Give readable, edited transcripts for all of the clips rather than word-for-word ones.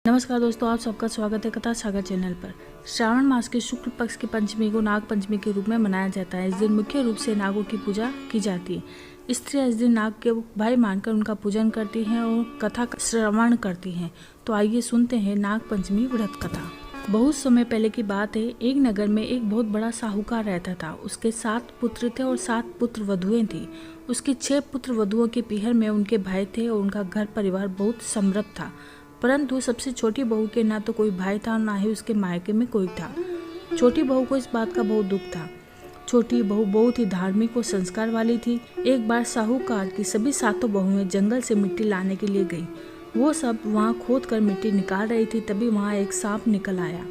नमस्कार दोस्तों, आप सबका स्वागत है कथा सागर चैनल पर। श्रावण मास के शुक्ल पक्ष की पंचमी को नाग पंचमी के रूप में मनाया जाता है। इस दिन मुख्य रूप से नागों की पूजा की जाती है। स्त्रियां इस दिन नाग के भाई मानकर उनका पूजन करती हैं और कथा का श्रवण करती हैं। तो आइए सुनते हैं नाग पंचमी व्रत कथा। बहुत समय पहले की बात है। एक नगर में एक बहुत बड़ा साहूकार रहता था। उसके 7 पुत्र थे और 7 पुत्र वधुएं थी। उसके 6 पुत्र वधुओं के पीहर में उनके भाई थे और उनका घर परिवार बहुत समृद्ध था। परंतु सबसे छोटी बहू के ना तो कोई भाई था, ना ही उसके मायके में कोई था। छोटी बहू को इस बात का बहुत दुख था। छोटी बहू बहुत ही धार्मिक और संस्कार वाली थी। एक बार साहूकार की सभी 7 बहुएं जंगल से मिट्टी लाने के लिए गई। वो सब वहाँ खोद कर मिट्टी निकाल रही थी। तभी वहाँ एक सांप निकल आया।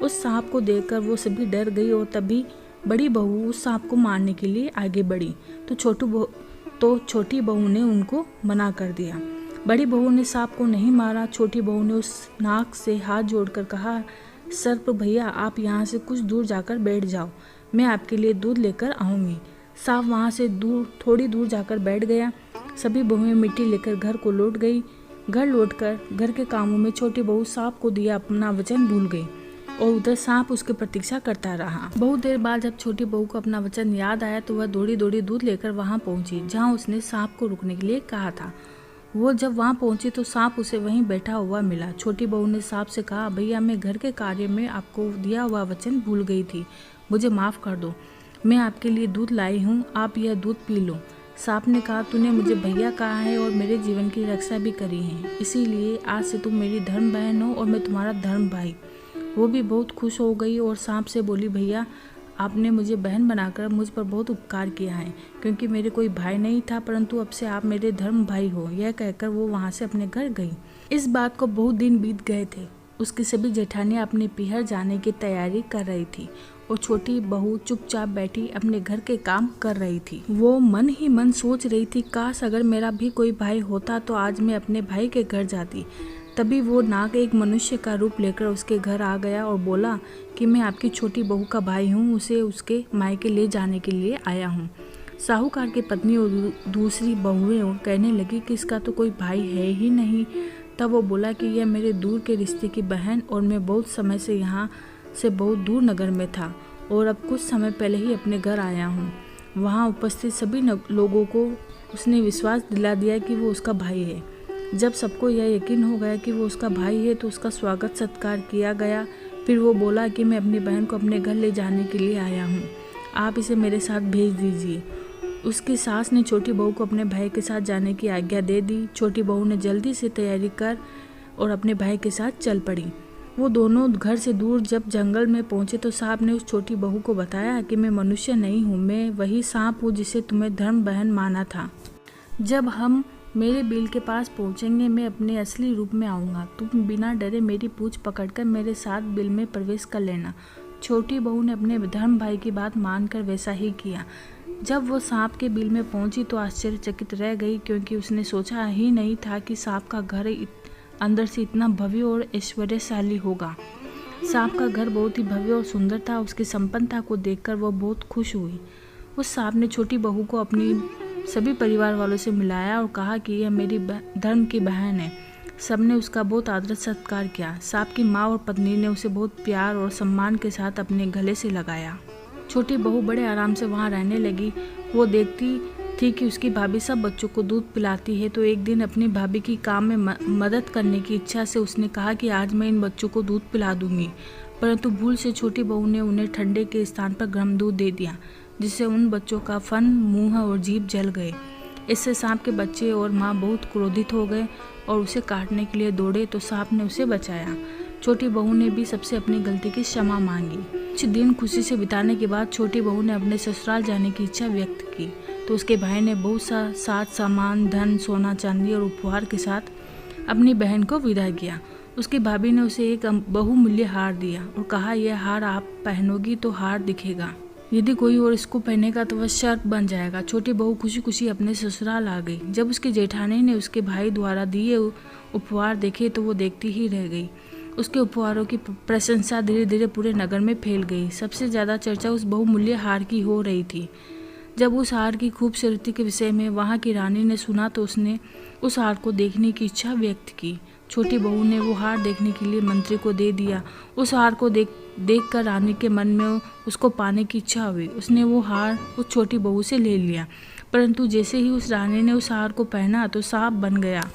उस सांप को देखकर वो सभी डर गई और तभी बड़ी बहू उस सांप को मारने के लिए आगे बढ़ी तो छोटी बहू ने उनको मना कर दिया। बड़ी बहू ने सांप को नहीं मारा। छोटी बहू ने उस नाग से हाथ जोड़कर कहा, सर्प भैया, आप यहाँ से कुछ दूर जाकर बैठ जाओ, मैं आपके लिए दूध लेकर आऊँगी। सांप वहाँ से थोड़ी दूर जाकर बैठ गया। सभी बहुएं मिट्टी लेकर घर को लौट गई। घर लौटकर घर के कामों में छोटी बहू सांप को दिया अपना वचन भूल गई और उधर सांप उसकी प्रतीक्षा करता रहा। बहुत देर बाद जब छोटी बहू को अपना वचन याद आया तो वह दौड़ी दौड़ी दूध लेकर वहाँ पहुँची जहाँ उसने सांप को रुकने के लिए कहा था। वो जब वहाँ पहुंची तो सांप उसे वहीं बैठा हुआ मिला। छोटी बहू ने सांप से कहा, भैया, मैं घर के कार्य में आपको दिया हुआ वचन भूल गई थी, मुझे माफ़ कर दो। मैं आपके लिए दूध लाई हूँ, आप यह दूध पी लो। सांप ने कहा, तूने मुझे भैया कहा है और मेरे जीवन की रक्षा भी करी है, इसीलिए आज से तुम मेरी धर्म बहन हो और मैं तुम्हारा धर्म भाई। वो भी बहुत खुश हो गई और सांप से बोली, भैया, आपने मुझे बहन बनाकर मुझ पर बहुत उपकार किया है, क्योंकि मेरे कोई भाई नहीं था, परंतु अब से आप मेरे धर्म भाई हो। यह कहकर वो वहाँ से अपने घर गई। इस बात को बहुत दिन बीत गए थे। उसकी सभी जेठानियाँ अपने पीहर जाने की तैयारी कर रही थी और छोटी बहू चुपचाप बैठी अपने घर के काम कर रही थी। वो मन ही मन सोच रही थी, काश अगर मेरा भी कोई भाई होता तो आज मैं अपने भाई के घर जाती। तभी वो नाग एक मनुष्य का रूप लेकर उसके घर आ गया और बोला कि मैं आपकी छोटी बहू का भाई हूँ, उसे उसके मायके ले जाने के लिए आया हूँ। साहूकार की पत्नी और दूसरी बहुएं कहने लगी कि इसका तो कोई भाई है ही नहीं। तब वो बोला कि यह मेरे दूर के रिश्ते की बहन और मैं बहुत समय से यहाँ से बहुत दूर नगर में था और अब कुछ समय पहले ही अपने घर आया हूँ। वहाँ उपस्थित सभी लोगों को उसने विश्वास दिला दिया कि वो उसका भाई है। जब सबको यह यकीन हो गया कि वो उसका भाई है तो उसका स्वागत सत्कार किया गया। फिर वो बोला कि मैं अपनी बहन को अपने घर ले जाने के लिए आया हूँ, आप इसे मेरे साथ भेज दीजिए। उसकी सास ने छोटी बहू को अपने भाई के साथ जाने की आज्ञा दे दी। छोटी बहू ने जल्दी से तैयारी कर और अपने भाई के साथ चल पड़ी। वो दोनों घर से दूर जब जंगल में पहुँचे तो सांप ने उस छोटी बहू को बताया कि मैं मनुष्य नहीं हूँ, मैं वही सांप हूँ जिसे तुम्हें धर्म बहन माना था। जब हम मेरे बिल के पास पहुंचेंगे मैं अपने असली रूप में आऊँगा। तुम बिना डरे मेरी पूंछ पकड़कर मेरे साथ बिल में प्रवेश कर लेना। छोटी बहू ने अपने धर्म भाई की बात मानकर वैसा ही किया। जब वो सांप के बिल में पहुंची तो आश्चर्यचकित रह गई, क्योंकि उसने सोचा ही नहीं था कि सांप का घर अंदर से इतना भव्य और ऐश्वर्यशाली होगा। सांप का घर बहुत ही भव्य और सुंदर था। उसकी संपन्नता को देखकर वह बहुत खुश हुई। उस सांप ने छोटी बहू को अपनी सभी परिवार वालों से मिलाया और कहा कि यह मेरी धर्म की बहन है। सबने उसका बहुत आदर सत्कार किया। सांप की माँ और पत्नी ने उसे बहुत प्यार और सम्मान के साथ अपने गले से लगाया। छोटी बहू बड़े आराम से वहाँ रहने लगी। वो देखती थी कि उसकी भाभी सब बच्चों को दूध पिलाती है, तो एक दिन अपनी भाभी की काम में मदद करने की इच्छा से उसने कहा कि आज मैं इन बच्चों को दूध पिला दूंगी। परंतु भूल से छोटी बहू ने उन्हें ठंडे के स्थान पर गर्म दूध दे दिया, जिससे उन बच्चों का फन, मुंह और जीभ जल गए। इससे सांप के बच्चे और माँ बहुत क्रोधित हो गए और उसे काटने के लिए दौड़े, तो सांप ने उसे बचाया। छोटी बहू ने भी सबसे अपनी गलती की क्षमा मांगी। कुछ दिन खुशी से बिताने के बाद छोटी बहू ने अपने ससुराल जाने की इच्छा व्यक्त की, तो उसके भाई ने बहुत सा साथ सामान, धन, सोना चांदी और उपहार के साथ अपनी बहन को विदा किया। उसकी भाभी ने उसे एक बहुमूल्य हार दिया और कहा, यह हार आप पहनोगी तो हार दिखेगा, यदि कोई और इसको पहनेगा तो वह शर्त बन जाएगा। छोटी बहू खुशी खुशी अपने ससुराल आ गई। जब उसकी जेठानी ने उसके भाई द्वारा दिए उपहार देखे तो वो देखती ही रह गई। उसके उपहारों की प्रशंसा धीरे धीरे पूरे नगर में फैल गई। सबसे ज़्यादा चर्चा उस बहुमूल्य हार की हो रही थी। जब उस हार की खूबसूरती के विषय में वहाँ की रानी ने सुना तो उसने उस हार को देखने की इच्छा व्यक्त की। छोटी बहू ने वो हार देखने के लिए मंत्री को दे दिया। उस हार को देखकर रानी के मन में उसको पाने की इच्छा हुई। उसने वो हार उस छोटी बहू से ले लिया, परंतु जैसे ही उस रानी ने उस हार को पहना तो सांप बन गया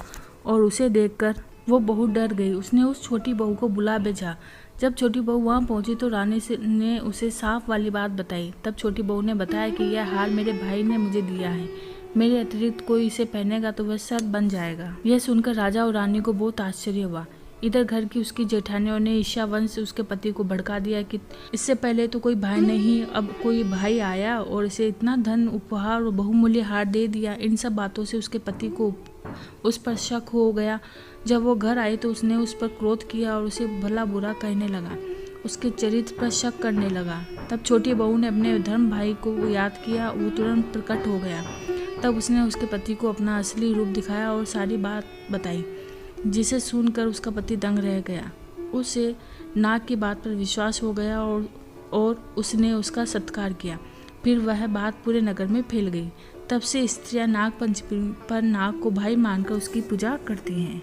और उसे देखकर वो बहुत डर गई। उसने उस छोटी बहू को बुला भेजा। जब छोटी बहू वहाँ पहुंची तो रानी ने उसे सांप वाली बात बताई। तब छोटी बहू ने बताया कि यह हार मेरे भाई ने मुझे दिया है, मेरे अतिरिक्त कोई इसे पहनेगा तो वह सर्प बन जाएगा। यह सुनकर राजा और रानी को बहुत आश्चर्य हुआ। इधर घर की उसकी जेठानियों ने ईर्ष्यावश से उसके पति को भड़का दिया कि इससे पहले तो कोई भाई नहीं, अब कोई भाई आया और इसे इतना धन उपहार और बहुमूल्य हार दे दिया। इन सब बातों से उसके पति को उस पर शक हो गया। जब वो घर आई तो उसने उस पर क्रोध किया और उसे भला बुरा कहने लगा, उसके चरित्र पर शक करने लगा। तब छोटी बहू ने अपने धर्म भाई को याद किया, वो तुरंत प्रकट हो गया। तब उसने उसके पति को अपना असली रूप दिखाया और सारी बात बताई, जिसे सुनकर उसका पति दंग रह गया। उसे नाग की बात पर विश्वास हो गया और उसने उसका सत्कार किया। फिर वह बात पूरे नगर में फैल गई। तब से स्त्रियां नाग पंचमी पर नाग को भाई मानकर उसकी पूजा करती हैं।